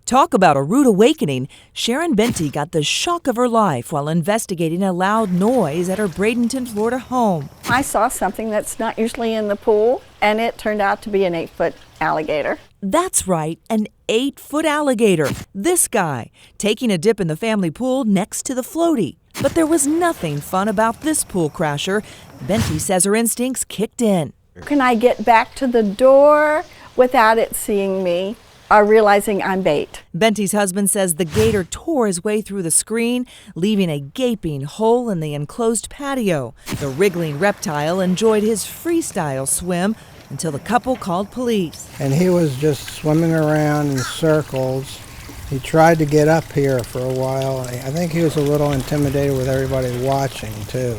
Talk about a rude awakening. Sharon Benty got the shock of her life while investigating a loud noise at her Bradenton, Florida home. I saw something that's not usually in the pool, and it turned out to be an 8-foot alligator. That's right, an 8-foot alligator. This guy, taking a dip in the family pool next to the floaty. But there was nothing fun about this pool crasher. Benty says her instincts kicked in. Can I get back to the door without it seeing me or realizing I'm bait? Benty's husband says the gator tore his way through the screen, leaving a gaping hole in the enclosed patio. The wriggling reptile enjoyed his freestyle swim until the couple called police. And he was just swimming around in circles. He tried to get up here for a while. I think he was a little intimidated with everybody watching, too.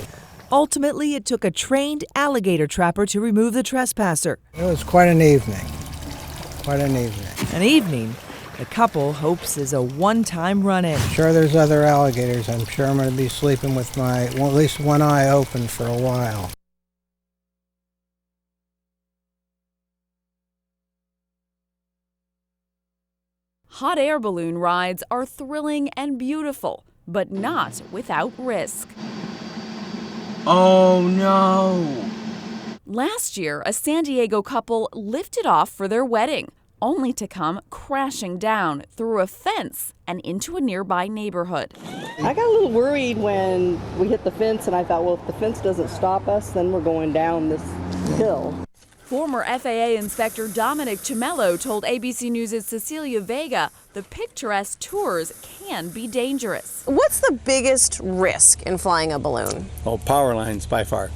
Ultimately, it took a trained alligator trapper to remove the trespasser. It was quite an evening. Quite an evening. An evening the couple hopes is a one-time run-in. Sure, there's other alligators. I'm sure I'm going to be sleeping with at least one eye open for a while. Hot air balloon rides are thrilling and beautiful, but not without risk. Oh no! Last year, a San Diego couple lifted off for their wedding, only to come crashing down through a fence and into a nearby neighborhood. I got a little worried when we hit the fence, and I thought, well, if the fence doesn't stop us, then we're going down this hill. Former FAA Inspector Dominic Cimello told ABC News' Cecilia Vega the picturesque tours can be dangerous. What's the biggest risk in flying a balloon? Oh, power lines by far.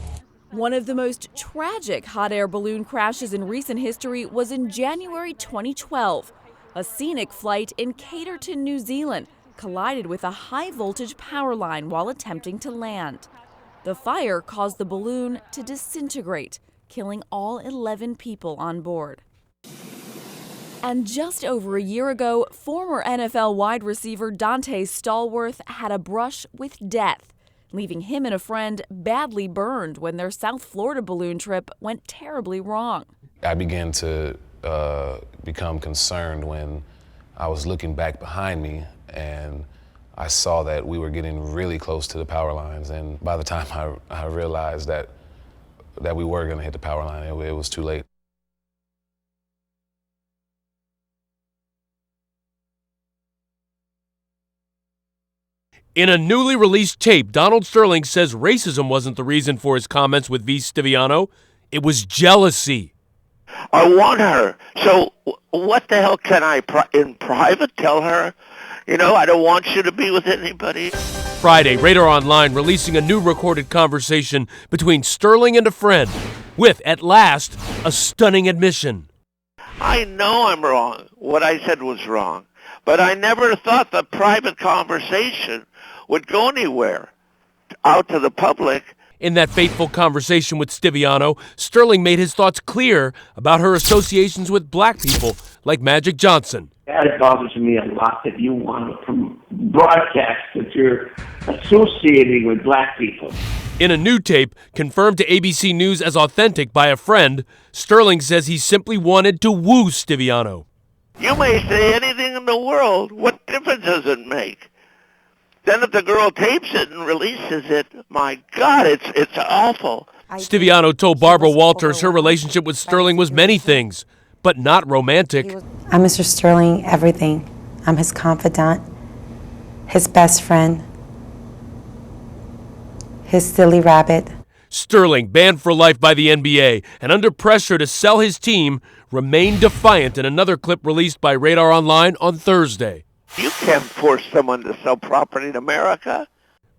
One of the most tragic hot air balloon crashes in recent history was in January 2012. A scenic flight in Caterton, New Zealand, collided with a high-voltage power line while attempting to land. The fire caused the balloon to disintegrate, killing all 11 people on board. And just over a year ago, former NFL wide receiver Dante Stallworth had a brush with death, leaving him and a friend badly burned when their South Florida balloon trip went terribly wrong. I began to become concerned when I was looking back behind me and I saw that we were getting really close to the power lines. And by the time I realized that we were going to hit the power line, it was too late. In a newly released tape, Donald Sterling says racism wasn't the reason for his comments with V. Stiviano. It was jealousy. I want her. So what the hell can I, in private, tell her? You know, I don't want you to be with anybody. Friday, Radar Online releasing a new recorded conversation between Sterling and a friend with, at last, a stunning admission. I know I'm wrong. What I said was wrong. But I never thought the private conversation would go anywhere out to the public. In that fateful conversation with Stiviano, Sterling made his thoughts clear about her associations with black people like Magic Johnson. That bothers me a lot that you want to broadcast that you're associating with black people. In a new tape, confirmed to ABC News as authentic by a friend, Sterling says he simply wanted to woo Stiviano. You may say anything in the world. What difference does it make? Then if the girl tapes it and releases it, my God, it's awful. Stiviano told Barbara Walters her relationship with Sterling was many things, but not romantic. I'm Mr. Sterling everything. I'm his confidant, his best friend, his silly rabbit. Sterling, banned for life by the NBA and under pressure to sell his team, remained defiant in another clip released by Radar Online on Thursday. You can't force someone to sell property in America.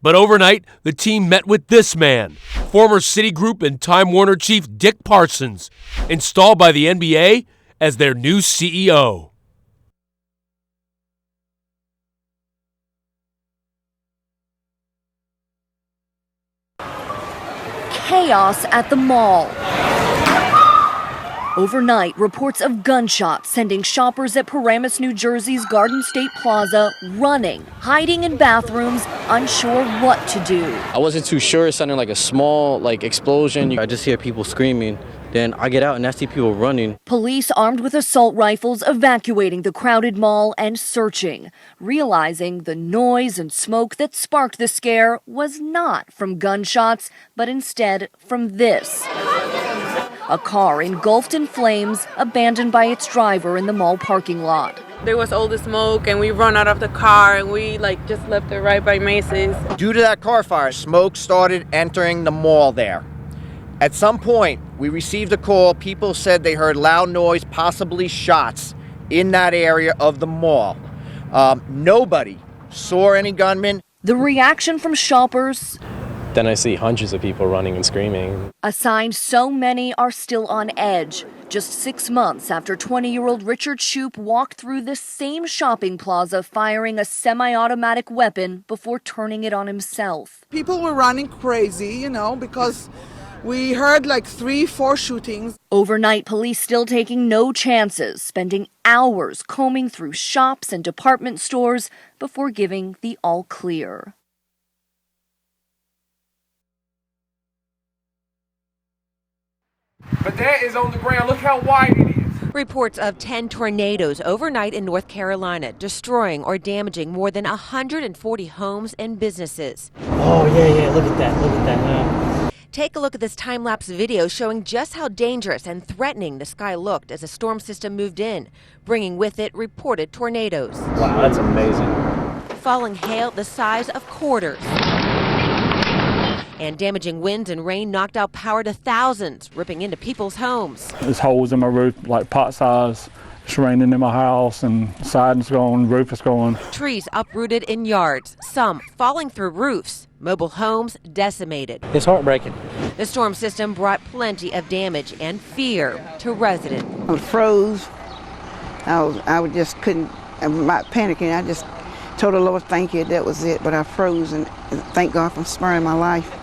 But overnight, the team met with this man, former Citigroup and Time Warner chief Dick Parsons, installed by the NBA as their new CEO. Chaos at the mall. Overnight, reports of gunshots sending shoppers at Paramus, New Jersey's Garden State Plaza running, hiding in bathrooms, unsure what to do. I wasn't too sure. It sounded like a small explosion. I just hear people screaming Then I get out and I see people running. Police armed with assault rifles evacuating the crowded mall and searching, realizing the noise and smoke that sparked the scare was not from gunshots, but instead from this. A car engulfed in flames, abandoned by its driver in the mall parking lot. There was all the smoke and we run out of the car and we just left it right by Macy's. Due to that car fire, smoke started entering the mall there. At some point, we received a call. People said they heard loud noise, possibly shots, in that area of the mall. Nobody saw any gunmen. The reaction from shoppers. Then I see hundreds of people running and screaming. A sign so many are still on edge. Just 6 months after 20-year-old Richard Shoup walked through this same shopping plaza firing a semi-automatic weapon before turning it on himself. People were running crazy, because we heard 3-4 shootings. Overnight, police still taking no chances, spending hours combing through shops and department stores before giving the all clear. But that is on the ground. Look how wide it is. Reports of 10 tornadoes overnight in North Carolina, destroying or damaging more than 140 homes and businesses. Oh, yeah, look at that. Take a look at this time-lapse video showing just how dangerous and threatening the sky looked as a storm system moved in, bringing with it reported tornadoes. Wow, that's amazing. Falling hail the size of quarters. And damaging winds and rain knocked out power to thousands, ripping into people's homes. There's holes in my roof, like pot size. It's raining in my house, and siding's gone, roof is gone. Trees uprooted in yards, some falling through roofs. Mobile homes decimated. It's heartbreaking. The storm system brought plenty of damage and fear to residents. I froze. I just couldn't, I'm not panicking. I just told the Lord, thank you, that was it. But I froze, and thank God for sparing my life.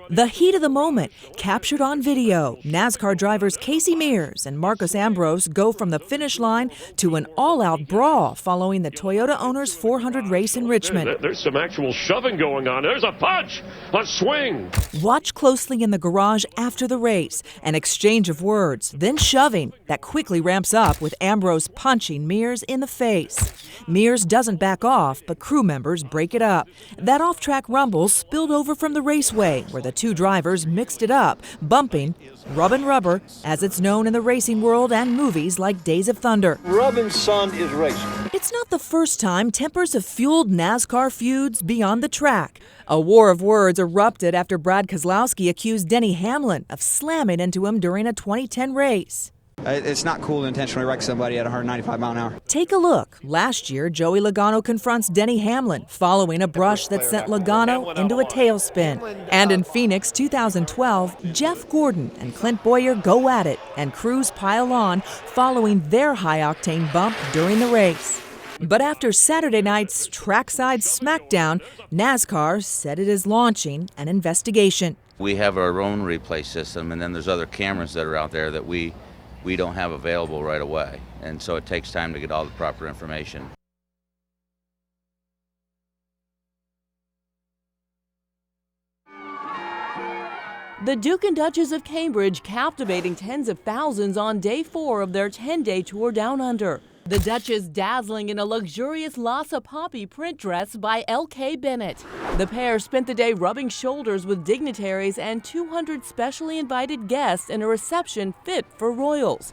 The heat of the moment, captured on video. NASCAR drivers Casey Mears and Marcos Ambrose go from the finish line to an all-out brawl following the Toyota owners 400 race in Richmond. There's some actual shoving going on. There's a punch, a swing. Watch closely in the garage after the race. An exchange of words, then shoving that quickly ramps up with Ambrose punching Mears in the face. Mears doesn't back off, but crew members break it up. That off-track rumble spilled over from the raceway, where the two drivers mixed it up, bumping, rubbing rubber, as it's known in the racing world and movies like Days of Thunder. Rubbing sun is racing. It's not the first time tempers have fueled NASCAR feuds beyond the track. A war of words erupted after Brad Keselowski accused Denny Hamlin of slamming into him during a 2010 race. It's not cool to intentionally wreck somebody at 195 miles an hour. Take a look. Last year, Joey Logano confronts Denny Hamlin following a brush that sent Logano into a tailspin. And in Phoenix 2012, Jeff Gordon and Clint Bowyer go at it, and crews pile on following their high-octane bump during the race. But after Saturday night's trackside smackdown, NASCAR said it is launching an investigation. We have our own replay system, and then there's other cameras that are out there that we don't have available right away, and so it takes time to get all the proper information. The Duke and Duchess of Cambridge captivating tens of thousands on day 4 of their 10-day tour down under. The Duchess dazzling in a luxurious Lhasa Poppy print dress by L.K. Bennett. The pair spent the day rubbing shoulders with dignitaries and 200 specially invited guests in a reception fit for royals.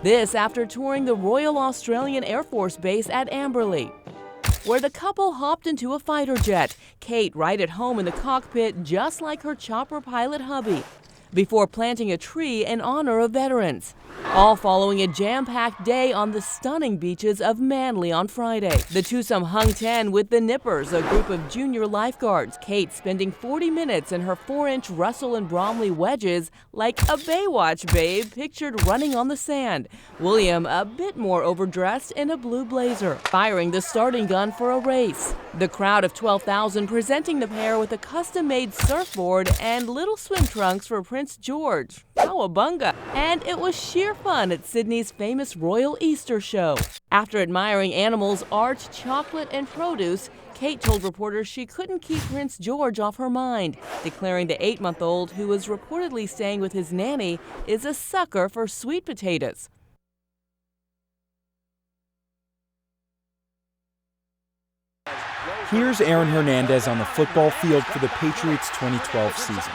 This after touring the Royal Australian Air Force Base at Amberley, where the couple hopped into a fighter jet, Kate right at home in the cockpit just like her chopper pilot hubby, before planting a tree in honor of veterans. All following a jam-packed day on the stunning beaches of Manly on Friday. The twosome hung 10 with the Nippers, a group of junior lifeguards. Kate spending 40 minutes in her 4-inch Russell and Bromley wedges like a Baywatch babe pictured running on the sand. William, a bit more overdressed in a blue blazer, firing the starting gun for a race. The crowd of 12,000 presenting the pair with a custom-made surfboard and little swim trunks for Prince George. Cowabunga! And it was sheer fun at Sydney's famous Royal Easter Show. After admiring animals, art, chocolate, and produce, Kate told reporters she couldn't keep Prince George off her mind, declaring the 8-month-old, who was reportedly staying with his nanny, is a sucker for sweet potatoes. Here's Aaron Hernandez on the football field for the Patriots' 2012 season.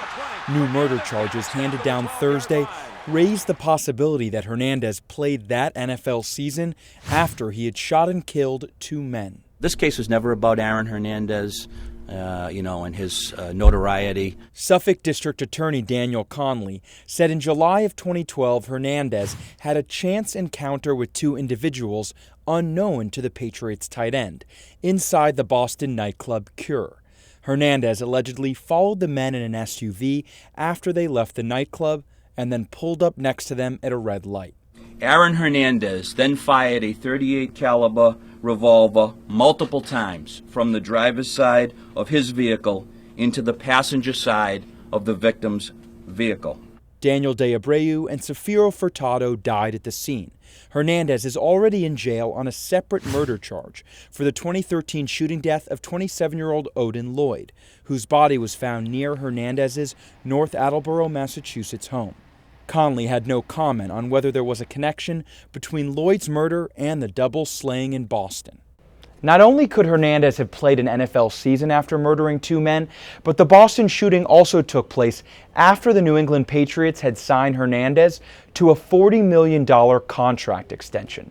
New murder charges handed down Thursday raised the possibility that Hernandez played that NFL season after he had shot and killed 2 men. This case was never about Aaron Hernandez, and his notoriety. Suffolk District Attorney Daniel Conley said in July of 2012, Hernandez had a chance encounter with 2 individuals unknown to the Patriots tight end inside the Boston nightclub Cure. Hernandez allegedly followed the men in an SUV after they left the nightclub and then pulled up next to them at a red light. Aaron Hernandez then fired a .38 caliber revolver multiple times from the driver's side of his vehicle into the passenger side of the victim's vehicle. Daniel De Abreu and Safiro Furtado died at the scene. Hernandez is already in jail on a separate murder charge for the 2013 shooting death of 27-year-old Odin Lloyd, whose body was found near Hernandez's North Attleboro, Massachusetts home. Conley had no comment on whether there was a connection between Lloyd's murder and the double slaying in Boston. Not only could Hernandez have played an NFL season after murdering 2 men, but the Boston shooting also took place after the New England Patriots had signed Hernandez to a $40 million contract extension.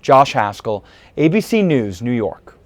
Josh Haskell, ABC News, New York.